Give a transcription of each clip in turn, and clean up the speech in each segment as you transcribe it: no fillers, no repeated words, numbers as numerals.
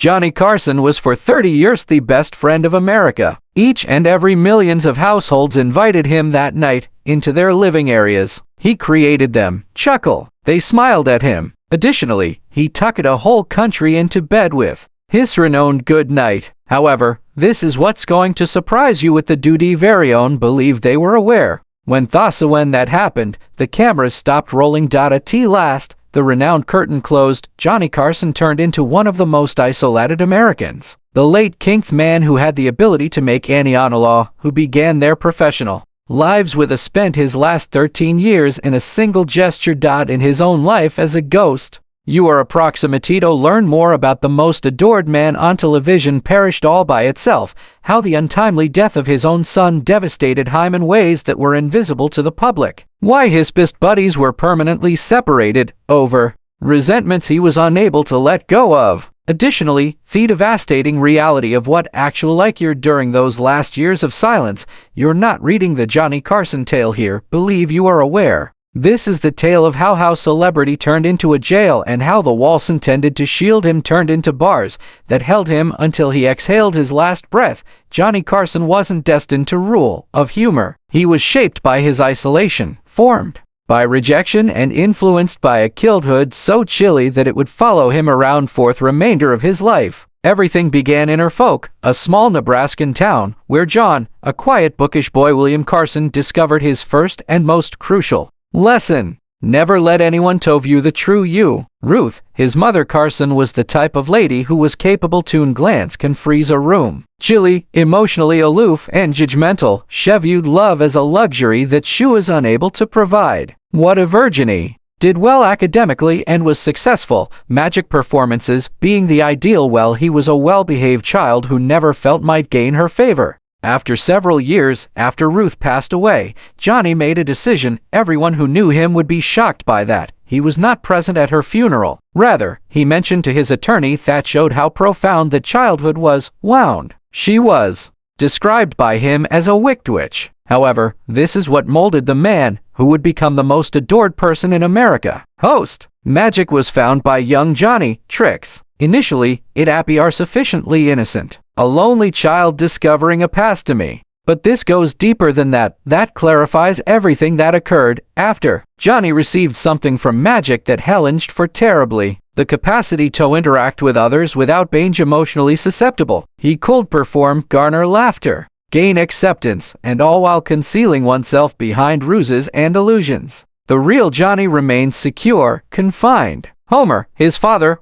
Johnny Carson was for 30 years the best friend of America. Each and every millions of households invited him that night into their living areas. He created them chuckle. They smiled at him. Additionally, he tucked a whole country into bed with his renowned good night. However, this is what's going to surprise you with the duty very own believe they were aware. When that happened, the cameras stopped rolling. At last, the renowned curtain closed. Johnny Carson turned into one of the most isolated Americans. The late Kingth man who had the ability to make any law, who began their professional lives with spent his last 13 years in a single gesture. In his own life as a ghost. You are approximatito learn more about the most adored man on television perished all by itself, how the untimely death of his own son devastated him in ways that were invisible to the public, why his best buddies were permanently separated over resentments he was unable to let go of. Additionally, the devastating reality of what actually like you're during those last years of silence. You're not reading the Johnny Carson tale here, believe you are aware. This is the tale of how celebrity turned into a jail and how the walls intended to shield him turned into bars that held him until he exhaled his last breath. Johnny Carson wasn't destined to rule of humor. He was shaped by his isolation, formed by rejection, and influenced by a childhood so chilly that it would follow him around for the remainder of his life. Everything began in Norfolk, a small Nebraskan town, where John, a quiet bookish boy William Carson, discovered his first and most crucial lesson. Never let anyone tell you the true you. Ruth, his mother Carson, was the type of lady who was capable to glance can freeze a room. Chilly, emotionally aloof, and judgmental, she viewed love as a luxury that she was unable to provide. What a virginie! Did well academically and was successful, magic performances being the ideal. He was a well-behaved child who never felt might gain her favor. After several years after Ruth passed away, Johnny made a decision. Everyone who knew him would be shocked by that. He was not present at her funeral. Rather, he mentioned to his attorney that showed how profound that childhood was wound. She was described by him as a wicked witch. However, this is what molded the man who would become the most adored person in America. Host. Magic was found by young Johnny. Tricks. Initially, it appear sufficiently innocent. A lonely child discovering a past to me. But this goes deeper than that. That clarifies everything that occurred after. Johnny received something from magic that challenged for terribly. The capacity to interact with others without being emotionally susceptible. He could perform, garner laughter, gain acceptance, and all while concealing oneself behind ruses and illusions. The real Johnny remained secure, confined. Homer, his father,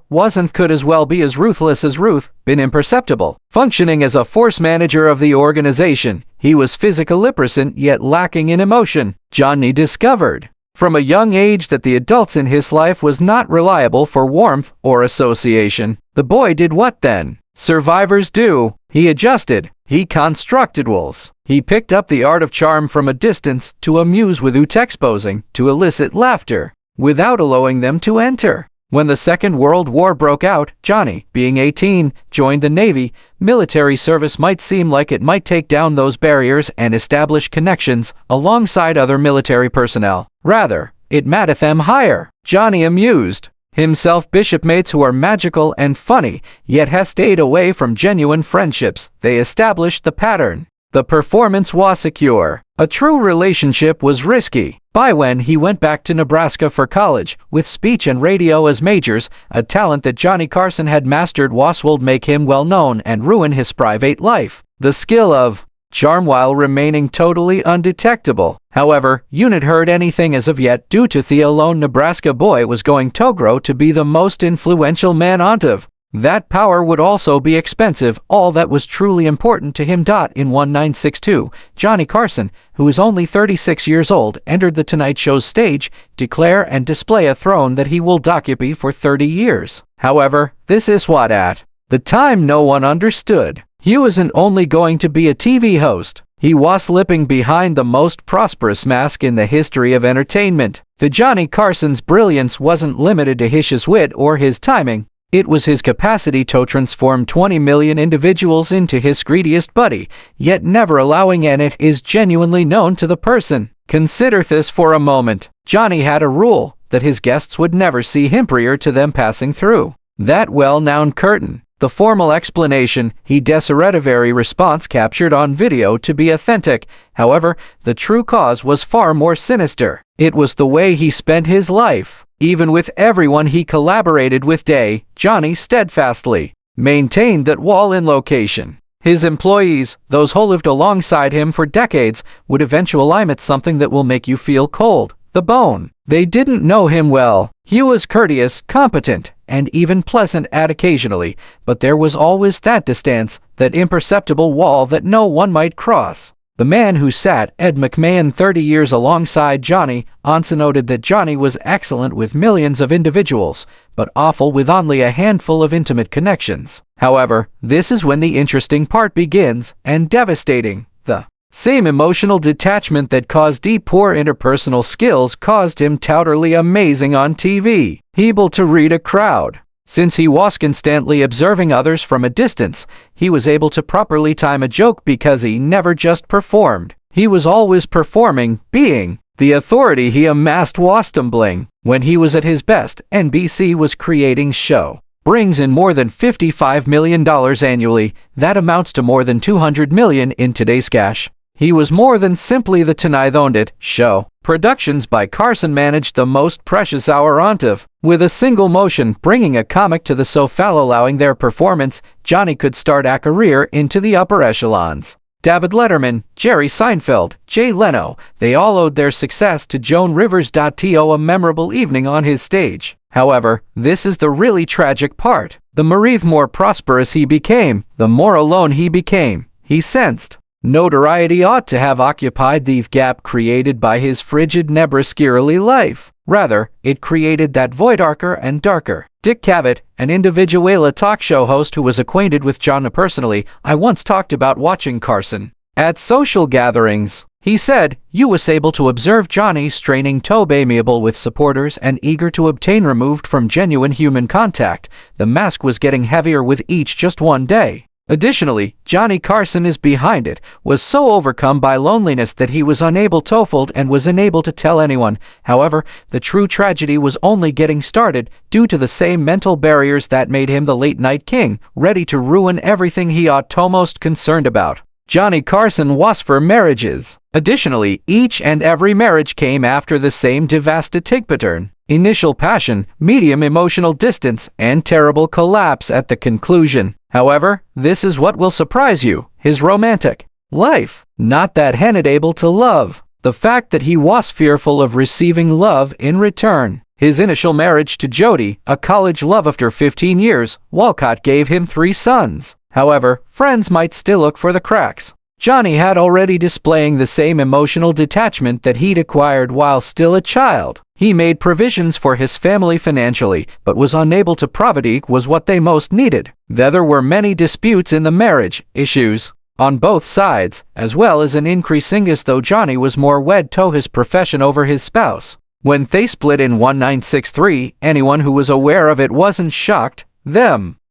could as well be as ruthless as Ruth, been imperceptible. Functioning as a force manager of the organization, he was physically present yet lacking in emotion. Johnny discovered from a young age that the adults in his life was not reliable for warmth or association. The boy did what then survivors do. He adjusted. He constructed walls. He picked up the art of charm from a distance to amuse without exposing, to elicit laughter, without allowing them to enter. When the Second World War broke out, Johnny, being 18, joined the Navy. Military service might seem like it might take down those barriers and establish connections alongside other military personnel. Rather, it made them higher. Johnny amused himself bishop mates who are magical and funny, yet has stayed away from genuine friendships. They established the pattern. The performance was secure. A true relationship was risky. By when he went back to Nebraska for college, with speech and radio as majors, a talent that Johnny Carson had mastered would make him well known and ruin his private life. The skill of charm while remaining totally undetectable. However, you not heard anything as of yet due to the lone Nebraska boy was going to grow to be the most influential man onto. That power would also be expensive. All that was truly important to him. In 1962, Johnny Carson, who is only 36 years old, entered the Tonight Show's stage, declare and display a throne that he will occupy for 30 years. However, this is what at the time no one understood. He wasn't only going to be a TV host. He was slipping behind the most prosperous mask in the history of entertainment. The Johnny Carson's brilliance wasn't limited to his wit or his timing. It was his capacity to transform 20 million individuals into his greediest buddy, yet never allowing it is genuinely known to the person. Consider this for a moment. Johnny had a rule that his guests would never see him prior to them passing through that well-known curtain. The formal explanation, he deservedary response captured on video to be authentic. However, the true cause was far more sinister. It was the way he spent his life. Even with everyone he collaborated with day, Johnny steadfastly maintained that wall in location. His employees, those who lived alongside him for decades, would eventually admit something that will make you feel cold. The bone. They didn't know him well. He was courteous, competent, and even pleasant at occasionally, but there was always that distance, that imperceptible wall that no one might cross. The man who sat, Ed McMahon, 30 years alongside Johnny, also noted that Johnny was excellent with millions of individuals, but awful with only a handful of intimate connections. However, this is when the interesting part begins, and devastating. The same emotional detachment that caused deep poor interpersonal skills caused him totally amazing on TV. Able to read a crowd. Since he was constantly observing others from a distance, he was able to properly time a joke because he never just performed. He was always performing, being. The authority he amassed was stumbling. When he was at his best, NBC was creating show. Brings in more than $55 million annually. That amounts to more than $200 million in today's cash. He was more than simply the Tonight Owned It show. Productions by Carson managed the most precious hour onto. With a single motion, bringing a comic to the sofa, allowing their performance, Johnny could start a career into the upper echelons. David Letterman, Jerry Seinfeld, Jay Leno, they all owed their success to Joan Rivers. To a memorable evening on his stage. However, this is the really tragic part. The more prosperous he became, the more alone he became. He sensed notoriety ought to have occupied the gap created by his frigid Nebraska-early life. Rather, it created that void darker and darker. Dick Cavett, an individual talk show host who was acquainted with John personally, I once talked about watching Carson at social gatherings. He said, "You was able to observe Johnny straining to be amiable with supporters and eager to obtain removed from genuine human contact. The mask was getting heavier with each just one day." Additionally, Johnny Carson is behind it, was so overcome by loneliness that he was unable to fold and was unable to tell anyone. However, the true tragedy was only getting started due to the same mental barriers that made him the late-night king, ready to ruin everything he ought to most concerned about. Johnny Carson was for marriages. Additionally, each and every marriage came after the same devastating pattern. Initial passion, medium emotional distance, and terrible collapse at the conclusion. However, this is what will surprise you, his romantic life. Not that he was able to love. The fact that he was fearful of receiving love in return. His initial marriage to Jody, a college love after 15 years, Walcott gave him 3 sons. However, friends might still look for the cracks. Johnny had already displaying the same emotional detachment that he'd acquired while still a child. He made provisions for his family financially, but was unable to provide was what they most needed. There were many disputes in the marriage, issues on both sides, as well as an increasing as though Johnny was more wed to his profession over his spouse. When they split in 1963, anyone who was aware of it wasn't shocked.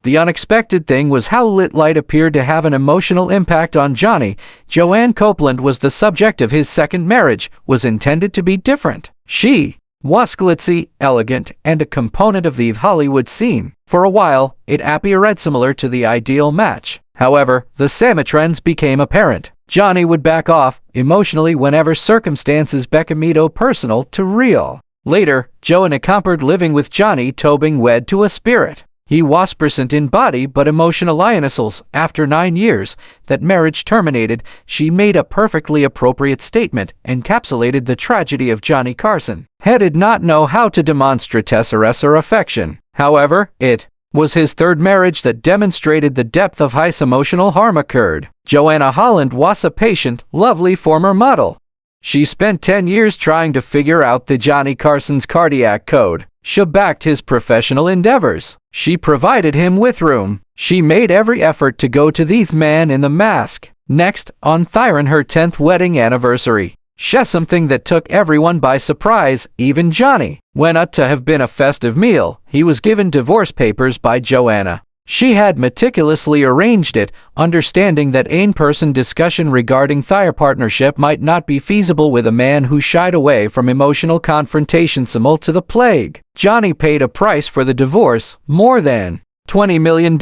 The unexpected thing was how light appeared to have an emotional impact on Johnny. Joanne Copeland was the subject of his second marriage, was intended to be different. She was glitzy, elegant, and a component of the Hollywood scene. For a while, it appeared similar to the ideal match. However, the same trends became apparent. Johnny would back off emotionally whenever circumstances became personal to real. Later, Joanne accompanied living with Johnny being wed to a spirit. He was present in body but emotional lionesses. After 9 years, that marriage terminated, she made a perfectly appropriate statement, encapsulated the tragedy of Johnny Carson. He did not know how to demonstrate her affection. However, it was his third marriage that demonstrated the depth of his emotional harm occurred. Joanna Holland was a patient, lovely former model. She spent 10 years trying to figure out the Johnny Carson's cardiac code. She backed his professional endeavors. She provided him with room. She made every effort to go to the man in the mask. Next, on her 10th wedding anniversary, she something that took everyone by surprise, even Johnny. When to have been a festive meal, he was given divorce papers by Joanna. She had meticulously arranged it, understanding that in-person discussion regarding their partnership might not be feasible with a man who shied away from emotional confrontation similar to the plague. Johnny paid a price for the divorce, more than $20 million,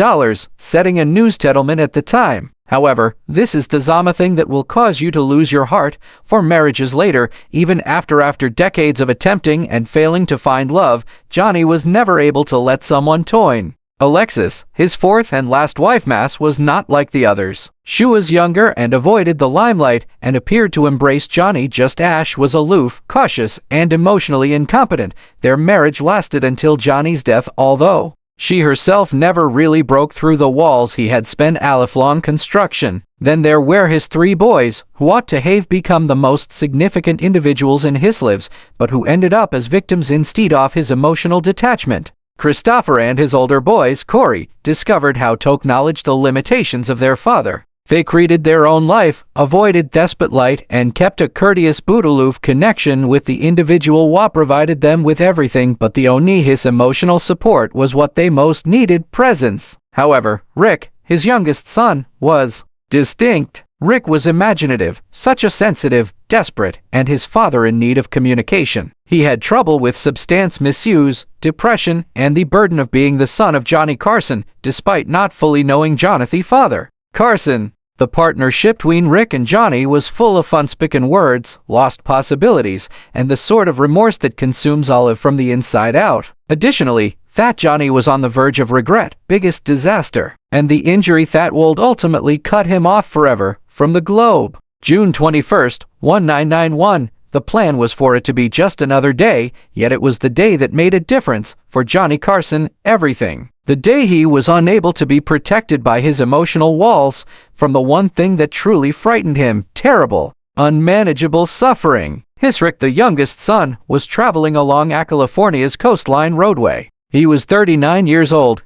setting a news settlement at the time. However, this is the Zama thing that will cause you to lose your heart. For marriages later, even after decades of attempting and failing to find love, Johnny was never able to let someone toin. Alexis, his fourth and last wife, was not like the others. She was younger and avoided the limelight and appeared to embrace Johnny just as Ash was aloof, cautious, and emotionally incompetent. Their marriage lasted until Johnny's death, although she herself never really broke through the walls he had spent a lifelong construction. Then there were his three boys, who ought to have become the most significant individuals in his lives, but who ended up as victims instead of his emotional detachment. Christopher and his older boys, Corey, discovered how to acknowledge the limitations of their father. They created their own life, avoided despot light, and kept a courteous but aloof connection with the individual who provided them with everything but the only his emotional support was what they most needed, presence. However, Rick, his youngest son, was distinct. Rick was imaginative, such a sensitive, desperate, and his father in need of communication. He had trouble with substance misuse, depression, and the burden of being the son of Johnny Carson, despite not fully knowing Jonathan's father. Carson. The partnership between Rick and Johnny was full of fun-spoken words, lost possibilities, and the sort of remorse that consumes Olive from the inside out. Additionally, that Johnny was on the verge of regret, biggest disaster, and the injury that would ultimately cut him off forever from the globe. June 21st, 1991. The plan was for it to be just another day, yet it was the day that made a difference for Johnny Carson, everything. The day he was unable to be protected by his emotional walls from the one thing that truly frightened him, terrible, unmanageable suffering. His Rick, the youngest son, was traveling along California's coastline roadway. He was 39 years old,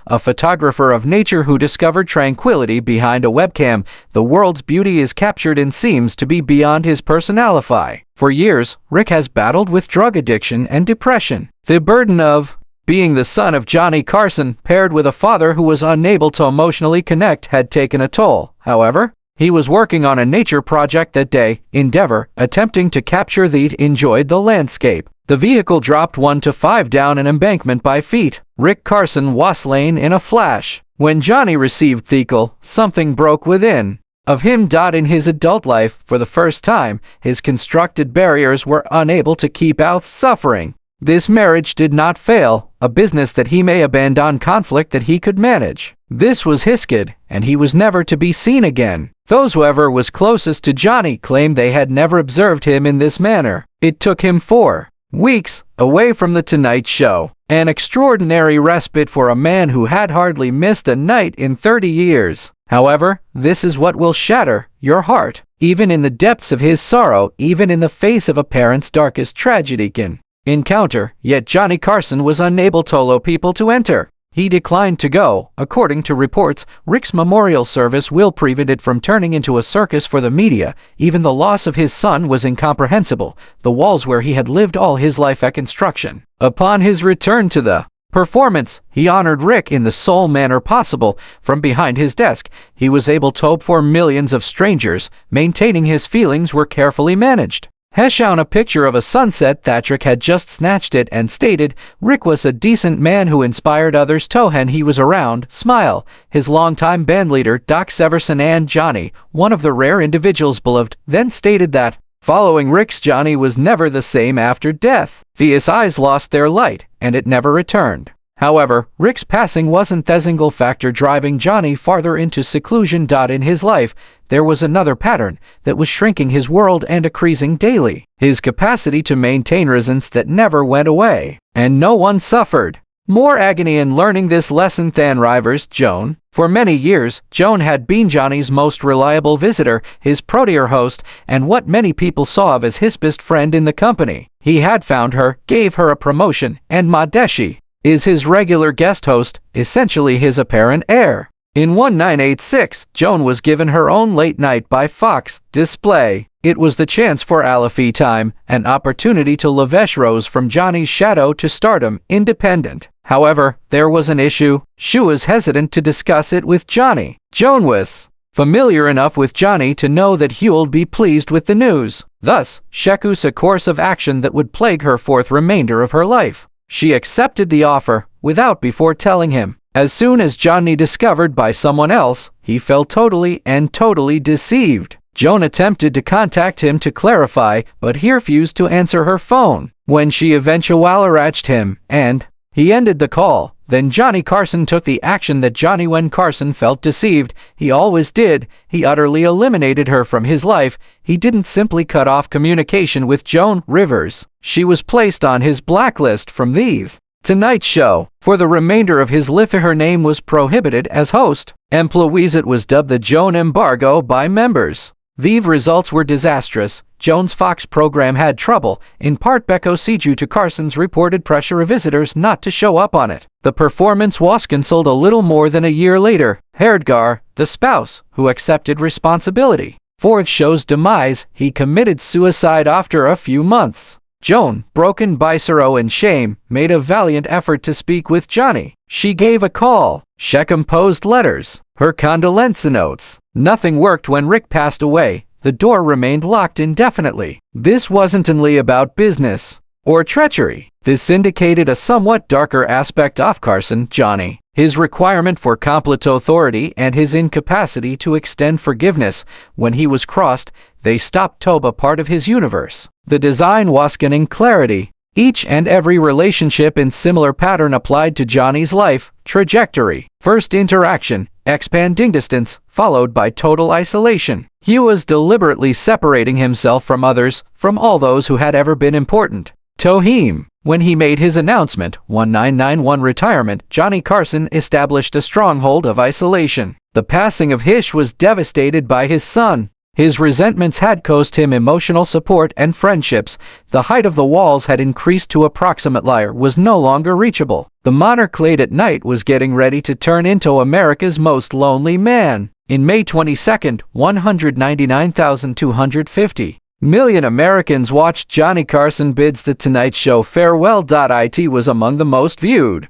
a photographer of nature who discovered tranquility behind a webcam. The world's beauty is captured and seems to be beyond his personality. For years, Rick has battled with drug addiction and depression. The burden of being the son of Johnny Carson, paired with a father who was unable to emotionally connect, had taken a toll. However, he was working on a nature project that day, Endeavor, attempting to capture the enjoyed the landscape. The vehicle dropped 1 to 5 down an embankment by feet. Rick Carson was slain in a flash. When Johnny received thecal, something broke within of him. In his adult life, for the first time, his constructed barriers were unable to keep out suffering. This marriage did not fail, a business that he may abandon, conflict that he could manage. This was his kid, and he was never to be seen again. Those whoever was closest to Johnny claimed they had never observed him in this manner. It took him 4 weeks away from the Tonight Show, an extraordinary respite for a man who had hardly missed a night in 30 years. However, this is what will shatter your heart, even in the depths of his sorrow, even in the face of a parent's darkest tragedy. Encounter, yet Johnny Carson was unable to allow people to enter. He declined to go. According to reports, Rick's memorial service will prevent it from turning into a circus for the media. Even the loss of his son was incomprehensible, the walls where he had lived all his life at construction. Upon his return to the performance, he honored Rick in the sole manner possible. From behind his desk, he was able to hope for millions of strangers. Maintaining his feelings were carefully managed. Has shown a picture of a sunset that Rick had just snatched it and stated, Rick was a decent man who inspired others to when he was around. Smile. His longtime bandleader, Doc Severson, and Johnny, one of the rare individuals beloved, then stated that, following Rick's Johnny was never the same after death. His eyes lost their light, and it never returned. However, Rick's passing wasn't the single factor driving Johnny farther into seclusion. In his life, there was another pattern that was shrinking his world and decreasing daily. His capacity to maintain resilience that never went away. And no one suffered more agony in learning this lesson than Rivers Joan. For many years, Joan had been Johnny's most reliable visitor, his protege host, and what many people saw of as his best friend in the company. He had found her, gave her a promotion, and Madeshi is his regular guest host, essentially his apparent heir. In 1986, Joan was given her own late night by Fox display. It was the chance for Alifi time, an opportunity to lavish rose from Johnny's shadow to stardom, independent. However, there was an issue. She was hesitant to discuss it with Johnny. Joan was familiar enough with Johnny to know that he would be pleased with the news. Thus, she chose a course of action that would plague her for the remainder of her life. She accepted the offer, without before telling him. As soon as Johnny discovered by someone else, he felt totally deceived. Joan attempted to contact him to clarify, but he refused to answer her phone. When she eventually reached him, and he ended the call, then Carson took the action that when Carson felt deceived, he always did. He utterly eliminated her from his life. He didn't simply cut off communication with Joan Rivers. She was placed on his blacklist from the Tonight Show. For the remainder of his life, her name was prohibited as host. Employees, it was dubbed the Joan embargo by members. The results were disastrous. Joan's Fox program had trouble, in part because due to Carson's reported pressure of visitors not to show up on it. The performance was cancelled a little more than a year later. Herdgar, the spouse, who accepted responsibility for the show's demise, he committed suicide after a few months. Joan, broken by sorrow and shame, made a valiant effort to speak with Johnny. She gave a call. She composed letters, her condolence notes. Nothing worked when Rick passed away. The door remained locked indefinitely. This wasn't only about business or treachery. This indicated a somewhat darker aspect of Carson, Johnny. His requirement for complete authority and his incapacity to extend forgiveness when he was crossed, they stopped Toba part of his universe. The design was gaining clarity. Each and every relationship in similar pattern applied to Johnny's life trajectory. First interaction, expanding distance, followed by total isolation. He was deliberately separating himself from others, from all those who had ever been important. Tohim. When he made his announcement, 1991 retirement, Johnny Carson established a stronghold of isolation. The passing of Hish was devastated by his son. His resentments had cost him emotional support and friendships. The height of the walls had increased to approximately was no longer reachable. The monarch late at night was getting ready to turn into America's most lonely man. In May 22nd, 199,250 million Americans watched Johnny Carson bids The Tonight Show farewell. It was among the most viewed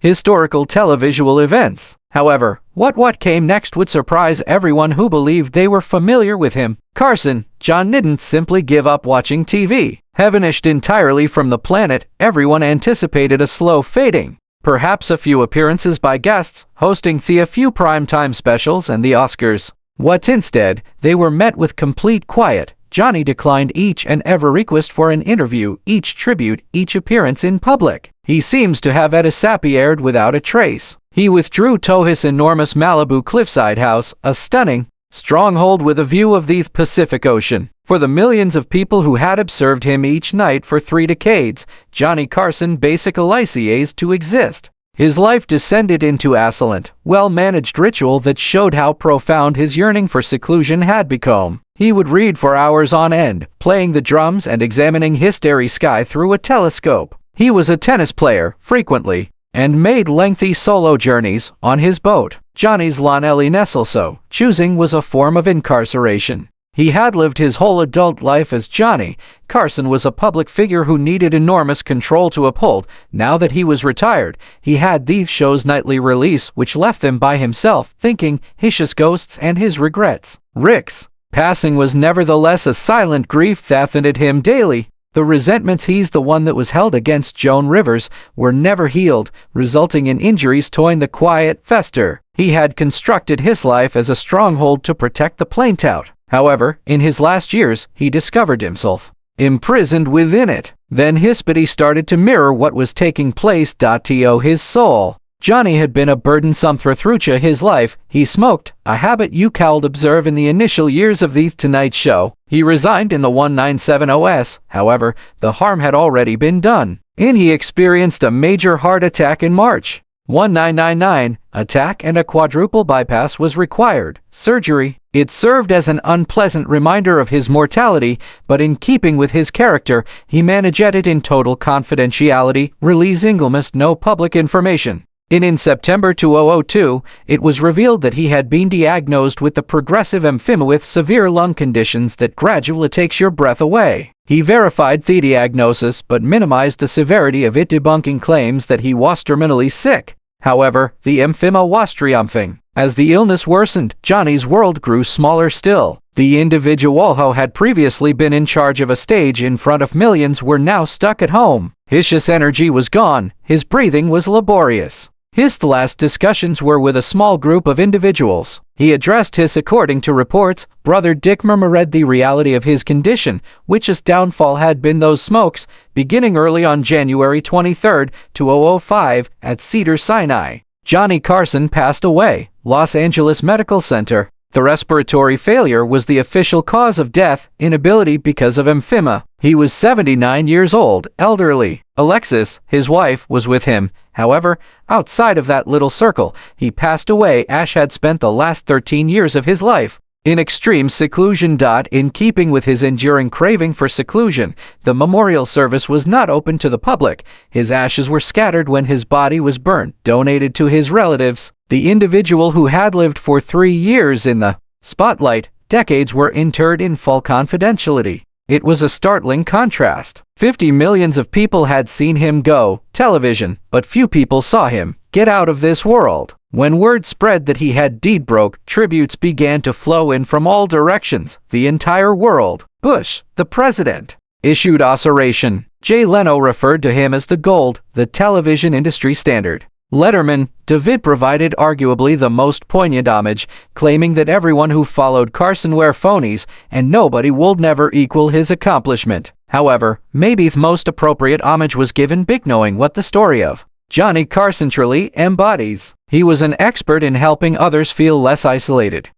historical televisual events. However, what came next would surprise everyone who believed they were familiar with him. Carson, John didn't simply give up watching TV. Vanished entirely from the planet. Everyone anticipated a slow fading. Perhaps a few appearances by guests, hosting a few primetime specials and the Oscars. Instead, they were met with complete quiet. Johnny declined each and every request for an interview, each tribute, each appearance in public. He seems to have disappeared without a trace. He withdrew to his enormous Malibu cliffside house, a stunning stronghold with a view of the Pacific Ocean. For the millions of people who had observed him each night for 3 decades, Johnny Carson basically ceased to exist. His life descended into a silent, well-managed ritual that showed how profound his yearning for seclusion had become. He would read for hours on end, playing the drums and examining his starry sky through a telescope. He was a tennis player, frequently, and made lengthy solo journeys on his boat. Johnny's lonely Nesselso, choosing was a form of incarceration. He had lived his whole adult life as Johnny. Carson was a public figure who needed enormous control to uphold. Now that he was retired, he had these show's nightly release, which left him by himself, thinking his ghosts and his regrets. Rick's passing was nevertheless a silent grief that haunted him daily. The resentments he's the one that was held against Joan Rivers were never healed, resulting in injuries toying the quiet fester. He had constructed his life as a stronghold to protect the plaintout. However, in his last years, he discovered himself imprisoned within it. Then his body started to mirror what was taking place. To his soul, Johnny had been a burdensome through his life. He smoked, a habit you could observe in the initial years of The Tonight Show. He resigned in the 1970s. However, the harm had already been done, and he experienced a major heart attack in March 1999. Attack and a quadruple bypass was required. Surgery. It served as an unpleasant reminder of his mortality, but in keeping with his character, he managed it in total confidentiality, releasing almost no public information. In September 2002, it was revealed that he had been diagnosed with the progressive emphysema with severe lung conditions that gradually takes your breath away. He verified the diagnosis but minimized the severity of it, debunking claims that he was terminally sick. However, the emphysema was triumphing. As the illness worsened, Johnny's world grew smaller still. The individual who had previously been in charge of a stage in front of millions were now stuck at home. His energy was gone. His breathing was laborious. His last discussions were with a small group of individuals. He addressed his, according to reports, brother Dick murmured the reality of his condition, which his downfall had been those smokes, beginning early on January 23, 2005, at Cedars-Sinai. Johnny Carson passed away, Los Angeles Medical Center. The respiratory failure was the official cause of death, inability because of emphysema. He was 79 years old, elderly. Alexis, his wife, was with him. However, outside of that little circle, he passed away. Ash had spent the last 13 years of his life in extreme seclusion. In keeping with his enduring craving for seclusion, the memorial service was not open to the public. His ashes were scattered when his body was burnt, donated to his relatives. The individual who had lived for 3 years in the spotlight, decades were interred in full confidentiality. It was a startling contrast. 50 millions of people had seen him go television, but few people saw him get out of this world. When word spread that he had deed broke, tributes began to flow in from all directions. The entire world. Bush, the president, issued oration. Jay Leno referred to him as the gold, the television industry standard. Letterman, David provided arguably the most poignant homage, claiming that everyone who followed Carson were phonies and nobody will never equal his accomplishment. However, maybe the most appropriate homage was given Big, knowing what the story of Johnny Carson truly embodies. He was an expert in helping others feel less isolated.